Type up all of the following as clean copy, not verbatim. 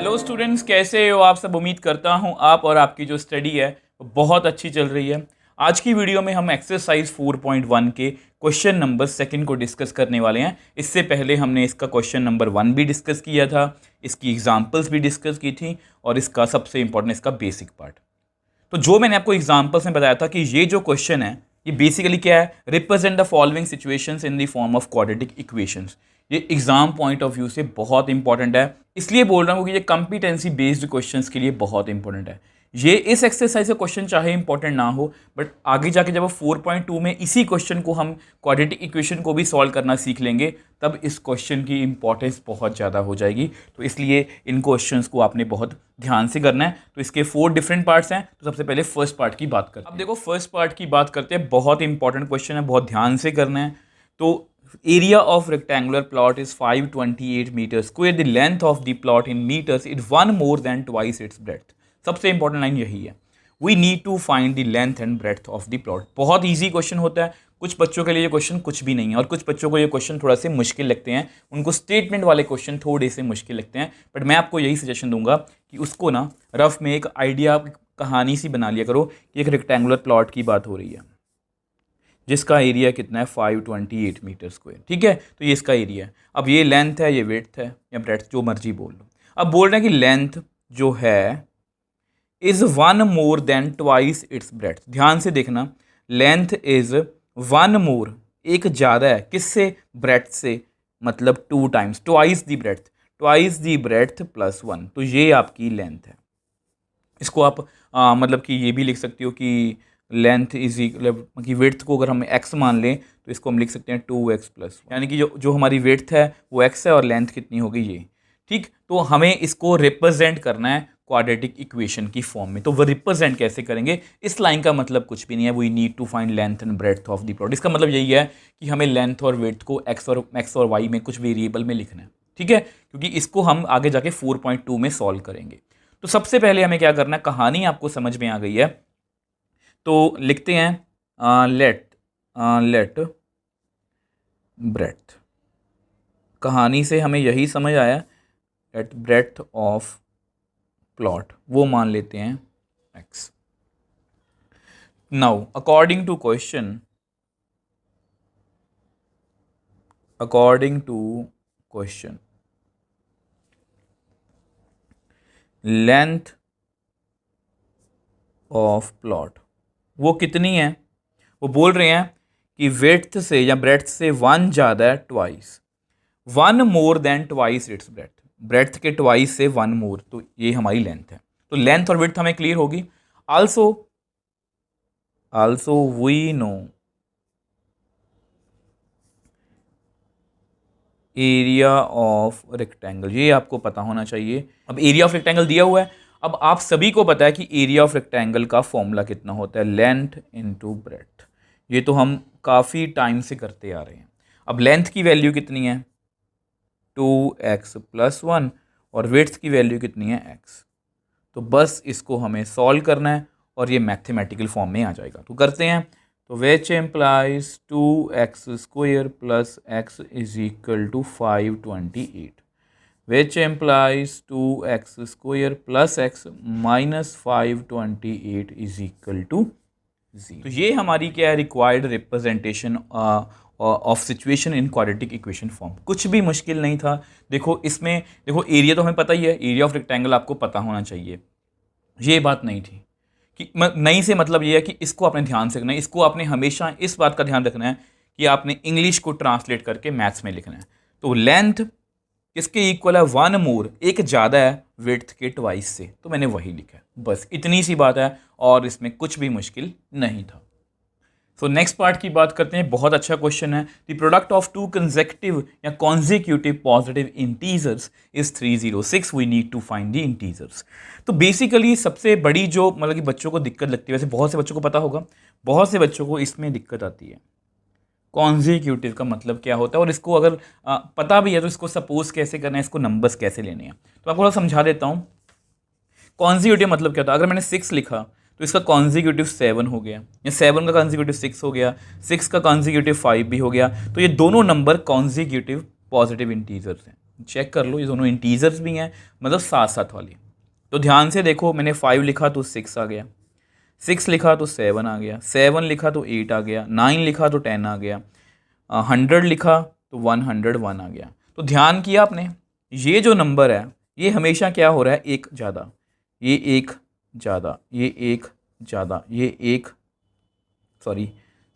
Hello students, कैसे हो आप सब। उम्मीद करता हूं आप और आपकी जो स्टडी है वो बहुत अच्छी चल रही है। आज की वीडियो में हम एक्सरसाइज 4.1 के क्वेश्चन नंबर सेकंड को डिस्कस करने वाले हैं। इससे पहले हमने इसका क्वेश्चन नंबर 1 भी डिस्कस किया था, इसकी एग्जाम्पल्स भी डिस्कस की थी और इसका सबसे इंपॉर्टेंट इसका बेसिक पार्ट। तो जो मैंने आपको एग्जाम्पल्स में बताया था कि ये जो क्वेश्चन है ये बेसिकली क्या है, represent the following situations in the form of quadratic equations. ये एग्जाम पॉइंट ऑफ व्यू से बहुत इंपॉर्टेंट है, इसलिए बोल रहा हूँ कि ये कंपिटेंसी बेस्ड क्वेश्चंस के लिए बहुत इंपॉर्टेंट है। ये इस एक्सरसाइज का क्वेश्चन चाहे इंपॉर्टेंट ना हो, बट आगे जाके जब 4.2 में इसी क्वेश्चन को हम क्वाड्रेटिक इक्वेशन को भी सॉल्व करना सीख लेंगे, तब इस क्वेश्चन की इंपॉर्टेंस बहुत ज़्यादा हो जाएगी। तो इसलिए इन क्वेश्चंस को आपने बहुत ध्यान से करना है। तो इसके 4 डिफरेंट पार्ट्स हैं। तो सबसे पहले फर्स्ट पार्ट की बात करते हैं। अब देखो, फर्स्ट पार्ट की बात करते हैं, बहुत इंपॉर्टेंट क्वेश्चन है, बहुत ध्यान से करना है। तो area of rectangular plot is 528 meters square. The length of the plot in meters is 1 more than twice its breadth. सबसे इंपॉर्टेंट लाइन यही है, we need to find the length and breadth of the plot. बहुत easy question होता है। कुछ बच्चों के लिए ये क्वेश्चन कुछ भी नहीं है और कुछ बच्चों को ये क्वेश्चन थोड़ा से मुश्किल लगते हैं, उनको स्टेटमेंट वाले क्वेश्चन थोड़े से मुश्किल लगते हैं। बट मैं आपको यही सजेशन दूंगा कि उसको ना रफ में एक आइडिया, कहानी सी बना लिया करो कि एक रेक्टेंगुलर प्लॉट की बात हो रही है जिसका एरिया कितना है 528 मीटर स्क्वायर। ठीक है, तो ये इसका एरिया है। अब ये लेंथ है, ये विड्थ है या ब्रेड्थ, जो मर्जी बोल लो। अब बोल रहे हैं कि लेंथ जो है is 1 more than twice its breadth. ध्यान से देखना, लेंथ इज 1 मोर, एक ज़्यादा है किससे, ब्रेड्थ से, मतलब 2 टाइम्स, ट्वाइस दी ब्रेड्थ, ट्वाइस दी ब्रेड्थ प्लस 1। तो ये आपकी लेंथ है। इसको आप मतलब कि ये भी लिख सकते हो कि लेंथ इज इक्वल की विड्थ को अगर हम x मान लें तो इसको हम लिख सकते हैं 2x प्लस, यानी कि जो हमारी विड्थ है वो x है और लेंथ कितनी होगी ये। ठीक, तो हमें इसको रिप्रेजेंट करना है क्वाड्रेटिक इक्वेशन की फॉर्म में। तो वो रिप्रेजेंट कैसे करेंगे, इस लाइन का मतलब कुछ भी नहीं है, we need to find length and breadth of the plot. इसका मतलब यही है कि हमें लेंथ और विड्थ को x और y में कुछ वेरिएबल में लिखना है। ठीक है, क्योंकि इसको हम आगे जाके 4.2 में सॉल्व करेंगे। तो सबसे पहले हमें क्या करना है, कहानी आपको समझ में आ गई है तो लिखते हैं लेट ब्रेड्थ। कहानी से हमें यही समझ आया, लेट ब्रेड्थ ऑफ प्लॉट वो मान लेते हैं x। Now according to question length of plot वो कितनी है, वो बोल रहे हैं कि विड्थ से या ब्रेड्थ से 1 ज़्यादा है, twice, 1 more than twice its breadth, breadth के ट्वाइस से 1 मोर, तो ये हमारी लेंथ है। तो लेंथ और विड्थ हमें क्लियर होगी। Also we know area of rectangle, ये आपको पता होना चाहिए। अब एरिया ऑफ रेक्टेंगल दिया हुआ है, अब आप सभी को पता है कि एरिया ऑफ रेक्टेंगल का फॉर्मूला कितना होता है, लेंथ इनटू ब्रेड्थ। ये तो हम काफ़ी टाइम से करते आ रहे हैं। अब लेंथ की वैल्यू कितनी है 2x प्लस 1 और विड्थ की वैल्यू कितनी है x। तो बस इसको हमें सॉल्व करना है और ये मैथमेटिकल फॉर्म में आ जाएगा। तो करते हैं, तो which implies 2x square plus x is equal to 528, which implies 2x square plus x minus 528 is equal to 0। तो ये हमारी क्या है, required representation of situation in quadratic equation form. कुछ भी मुश्किल नहीं था। देखो इसमें, देखो एरिया तो हमें पता ही है, एरिया ऑफ रेक्टेंगल आपको पता होना चाहिए, ये बात नहीं थी कि नहीं से मतलब ये है कि इसको आपने ध्यान से रखना है। इसको आपने हमेशा इस बात का ध्यान रखना है कि आपने इंग्लिश को ट्रांसलेट करके मैथ्स में लिखना है। तो लेंथ किसके इक्वल है, 1 मोर, एक ज़्यादा है विड्थ के ट्वाइस से, तो मैंने वही लिखा है। बस इतनी सी बात है और इसमें कुछ भी मुश्किल नहीं था। सो नेक्स्ट पार्ट की बात करते हैं, बहुत अच्छा क्वेश्चन है। द प्रोडक्ट ऑफ 2 कंसेक्यूटिव या consecutive positive integers is 306, we need to find the integers. तो बेसिकली सबसे बड़ी जो मतलब कि बच्चों को दिक्कत लगती है, वैसे बहुत से बच्चों को पता होगा, बहुत से बच्चों को इसमें दिक्कत आती है, कॉन्जिक्यूटिव का मतलब क्या होता है, और इसको अगर पता भी है तो इसको सपोज कैसे करना है, इसको नंबर्स कैसे लेने हैं। तो आपको थोड़ा समझा देता हूँ। कॉन्जिक्यूटिव मतलब क्या होता है, अगर मैंने 6 लिखा तो इसका कॉन्जिक्यूटिव 7 हो गया, या 7 का कॉन्जिक्यूटिव 6 हो गया, 6 का कॉन्जिक्यूटिव 5 भी हो गया। तो ये दोनों नंबर कॉन्जिक्यूटिव पॉजिटिव इंटीजर्स हैं। चेक कर लो, ये दोनों इंटीजर्स भी हैं, मतलब साथ साथ वाली। तो ध्यान से देखो, मैंने 5 लिखा तो 6 आ गया, 6 लिखा तो 7 आ गया, 7 लिखा तो 8 आ गया, 9 लिखा तो 10 आ गया, 100 लिखा तो 101 आ गया। तो ध्यान किया आपने, ये जो नंबर है ये हमेशा क्या हो रहा है, एक ज़्यादा, ये एक ज़्यादा, ये एक ज़्यादा, ये एक, सॉरी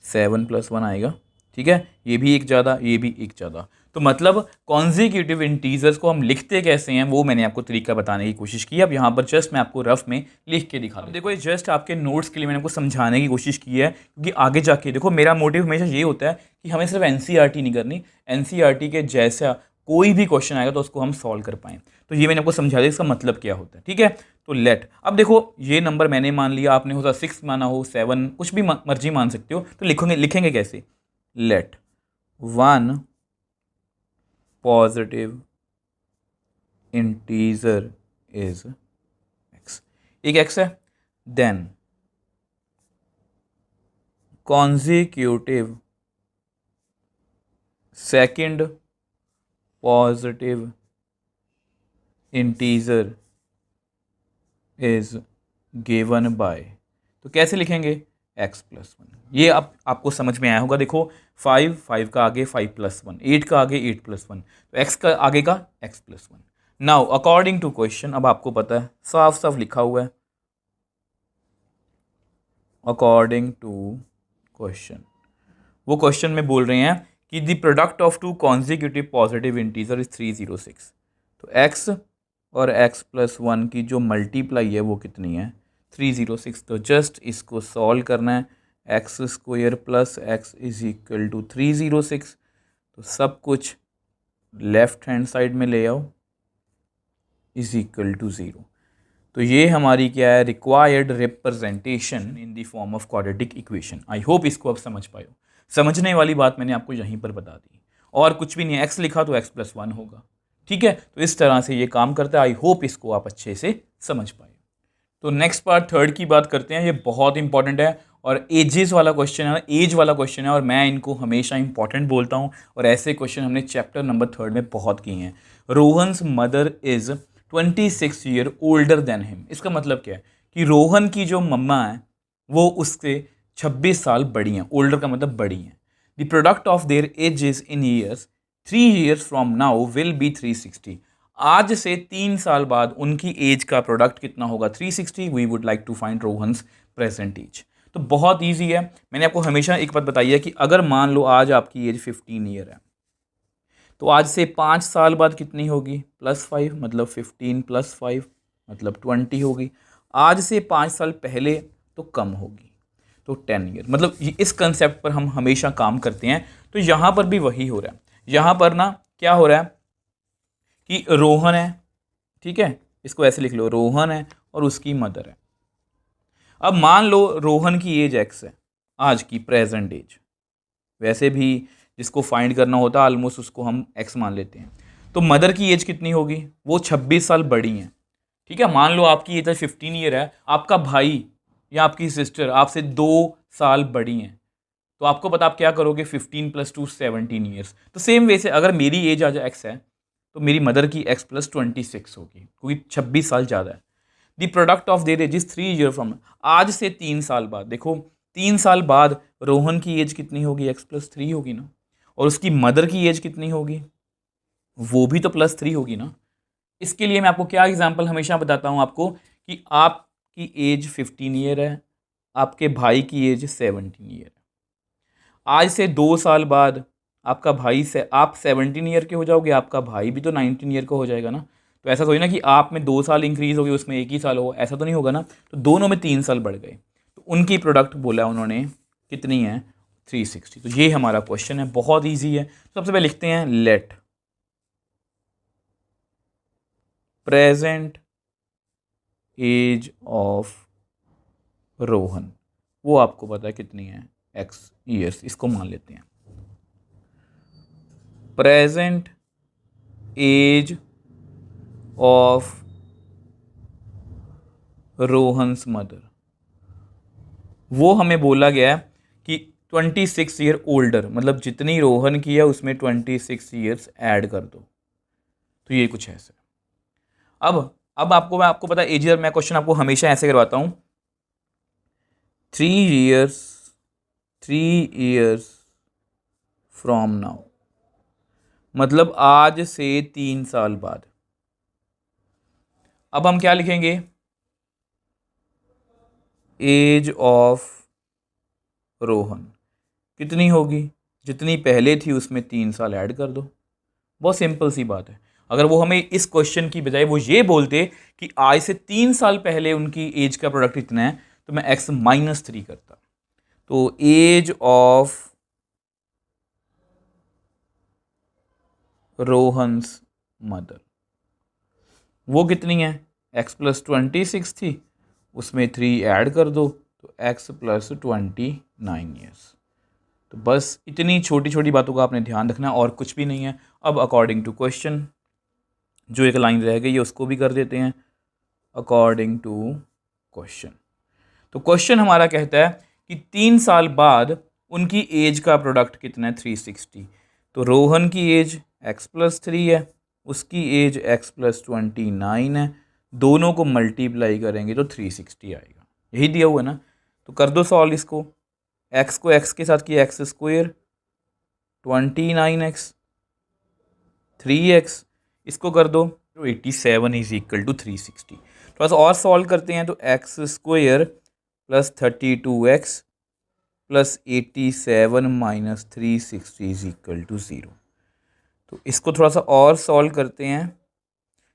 7+1 आएगा, ठीक है, ये भी एक ज़्यादा, ये भी एक ज़्यादा। तो मतलब कॉन्जिक्यूटिव इंटीजर्स को हम लिखते कैसे हैं वो मैंने आपको तरीका बताने की कोशिश की। अब यहाँ पर जस्ट मैं आपको रफ में लिख के दिखा दूँ। देखो ये जस्ट आपके नोट्स के लिए मैंने आपको समझाने की कोशिश की है, क्योंकि आगे जाके देखो मेरा मोटिव हमेशा ये होता है कि हमें सिर्फ एनसीईआरटी नहीं करनी, एनसीईआरटी के जैसा कोई भी क्वेश्चन आएगा तो उसको हम सॉल्व कर पाएँ। तो ये मैंने आपको समझा दिया इसका मतलब क्या होता है, ठीक है। तो लेट, अब देखो ये नंबर मैंने मान लिया, आपने हो 6 माना हो, 7, कुछ भी मर्जी मान सकते हो। तो लिखेंगे कैसे, let 1 positive integer is x, एक x है, then consecutive second positive integer is given by, तो कैसे लिखेंगे, x+1। ये अब आपको समझ में आया होगा। देखो 5 का आगे 5+1, 8 का आगे 8+1, तो x का आगे का x+1। Now according to question, अब आपको पता है साफ साफ लिखा हुआ है, अकॉर्डिंग टू क्वेश्चन, वो क्वेश्चन में बोल रहे हैं कि the product of two consecutive positive integer is 306। तो x और x+1 की जो मल्टीप्लाई है वो कितनी है, 306। तो जस्ट इसको सॉल्व करना है, x² plus x is equal to 306। तो सब कुछ लेफ्ट हैंड साइड में ले आओ, इज इक्वल टू 0। तो ये हमारी क्या है, required representation in the form of quadratic equation. I hope इसको आप समझ पाए हो। समझने वाली बात मैंने आपको यहीं पर बता दी, और कुछ भी नहीं है, x लिखा तो x+1 होगा, ठीक है। तो इस तरह से ये काम करता है। आई होप इसको आप अच्छे से समझ पाए। तो नेक्स्ट पार्ट थर्ड की बात करते हैं। ये बहुत इंपॉर्टेंट है और एजेस वाला क्वेश्चन है, एज वाला क्वेश्चन है, और मैं इनको हमेशा इंपॉर्टेंट बोलता हूँ। और ऐसे क्वेश्चन हमने चैप्टर नंबर 3 में बहुत किए हैं। Rohan's mother is 26 year older than him. इसका मतलब क्या है कि रोहन की जो मम्मा है वो उससे 26 साल बड़ी हैं। ओल्डर का मतलब बड़ी हैं। The product of there edges in years 3 years from now will be 360। आज से 3 साल बाद उनकी एज का प्रोडक्ट कितना होगा, 360। We would like to find Rohan's present age. तो बहुत ईजी है। मैंने आपको हमेशा एक बात बताई है कि अगर मान लो आज आपकी एज 15 ईयर है, तो आज से 5 साल बाद कितनी होगी, +5, मतलब 15 + 5 मतलब 20 होगी। आज से 5 साल पहले तो कम होगी, तो 10 ईयर। मतलब इस कंसेप्ट पर हम हमेशा काम करते हैं। तो यहाँ पर भी वही हो रहा है। यहाँ पर ना क्या हो रहा है कि रोहन है, ठीक है, इसको ऐसे लिख लो, रोहन है और उसकी मदर है। अब मान लो रोहन की एज x है, आज की प्रेजेंट एज। वैसे भी जिसको फाइंड करना होता है ऑलमोस्ट उसको हम x मान लेते हैं। तो मदर की एज कितनी होगी, वो 26 साल बड़ी हैं, ठीक है। मान लो आपकी एज 15 ईयर है, आपका भाई या आपकी सिस्टर आपसे 2 साल बड़ी हैं। तो आपको पता आप क्या करोगे, 15 + 2 17 ईयर्स। तो सेम वे से अगर मेरी एज आज x है तो मेरी मदर की x + 26 होगी, क्योंकि 26 साल ज़्यादा है। The product of their age is 3 year from, आज से 3 साल बाद। देखो 3 साल बाद रोहन की एज कितनी होगी, x + 3 होगी ना, और उसकी मदर की एज कितनी होगी, वो भी तो +3 होगी ना। इसके लिए मैं आपको क्या एग्जाम्पल हमेशा बताता हूँ आपको कि आपकी एज 15 ईयर है, आपके भाई की एज 17 ईयर है। आज से 2 साल बाद आपका भाई से आप 17 ईयर के हो जाओगे, आपका भाई भी तो 19 ईयर का हो जाएगा ना। तो ऐसा थोड़ी ना कि आप में 2 साल इंक्रीज हो गए उसमें 1 ही साल हो, ऐसा तो नहीं होगा ना। तो दोनों में 3 साल बढ़ गए। तो उनकी प्रोडक्ट बोला उन्होंने कितनी है, 360। तो ये हमारा क्वेश्चन है, बहुत ईजी है। सबसे पहले लिखते हैं let present age of Rohan, वो आपको पता है कितनी है, x ईयर्स, इसको मान लेते हैं। Present age of Rohan's mother, वो हमें बोला गया है कि 26 ईयर ओल्डर, मतलब जितनी रोहन की है उसमें 26 ईयर्स ऐड कर दो। तो ये कुछ ऐसा है। अब आपको पता है एज ईयर, मैं क्वेश्चन आपको हमेशा ऐसे करवाता हूँ, 3 years फ्रॉम नाउ, मतलब आज से 3 साल बाद। अब हम क्या लिखेंगे, एज ऑफ रोहन कितनी होगी, जितनी पहले थी उसमें 3 साल ऐड कर दो। बहुत सिंपल सी बात है। अगर वो हमें इस क्वेश्चन की बजाय वो ये बोलते कि आज से 3 साल पहले उनकी एज का प्रोडक्ट इतना है, तो मैं x -3 करता। तो एज ऑफ रोहन्स मदर वो कितनी है, x + 26 थी, उसमें 3 ऐड कर दो तो x + 29 ईयर्स। तो बस इतनी छोटी छोटी बातों का आपने ध्यान रखना और कुछ भी नहीं है। अब अकॉर्डिंग टू क्वेश्चन जो एक लाइन रह गई है उसको भी कर देते हैं, अकॉर्डिंग टू क्वेश्चन। तो क्वेश्चन हमारा कहता है कि 3 साल बाद उनकी एज का प्रोडक्ट कितना है, 360। तो रोहन की एज x + 3 है, उसकी एज x + 29 है, दोनों को मल्टीप्लाई करेंगे तो 360 आएगा। यही दिया हुआ है ना, तो कर दो सॉल्व इसको। x को x के साथ किया x², 29x 3x, इसको कर दो तो 87 = 360। थोड़ा सा और सॉल्व करते हैं, तो x² + 32x + 87 - 360 = 0। तो इसको थोड़ा सा और सॉल्व करते हैं,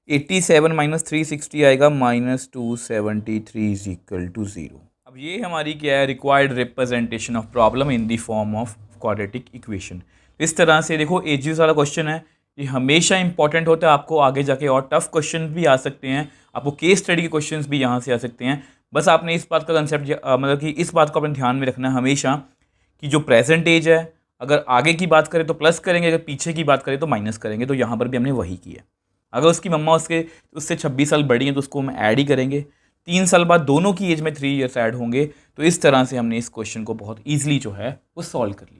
87 - 360 आएगा -273 = 0। अब ये हमारी क्या है, required representation of problem in the form of quadratic equation. इस तरह से देखो एजीज वाला क्वेश्चन है, ये हमेशा इंपॉर्टेंट होता है। आपको आगे जाके और टफ क्वेश्चन भी आ सकते हैं, आपको केस स्टडी के क्वेश्चंस भी यहाँ से आ सकते हैं। बस आपने इस बात का कंसेप्ट मतलब कि इस बात को अपने ध्यान में रखना है हमेशा कि जो प्रेजेंट एज है, अगर आगे की बात करें तो प्लस करेंगे, अगर पीछे की बात करें तो माइनस करेंगे। तो यहाँ पर भी हमने वही किया। अगर उसकी मम्मा उससे 26 साल बड़ी हैं तो उसको हम ऐड ही करेंगे। 3 साल बाद दोनों की एज में 3 ईयर्स ऐड होंगे। तो इस तरह से हमने इस क्वेश्चन को बहुत ईजिली जो है वो सॉल्व कर लिया।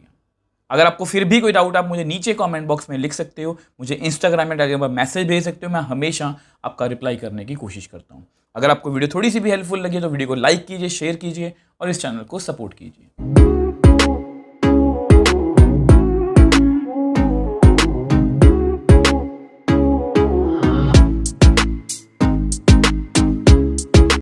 अगर आपको फिर भी कोई डाउट, आप मुझे नीचे कमेंट बॉक्स में लिख सकते हो, मुझे इंस्टाग्राम में डालकर मैसेज भेज सकते हो। मैं हमेशा आपका रिप्लाई करने की कोशिश करता हूँ। अगर आपको वीडियो थोड़ी सी भी हेल्पफुल लगी तो वीडियो को लाइक कीजिए, शेयर कीजिए और इस चैनल को सपोर्ट कीजिए।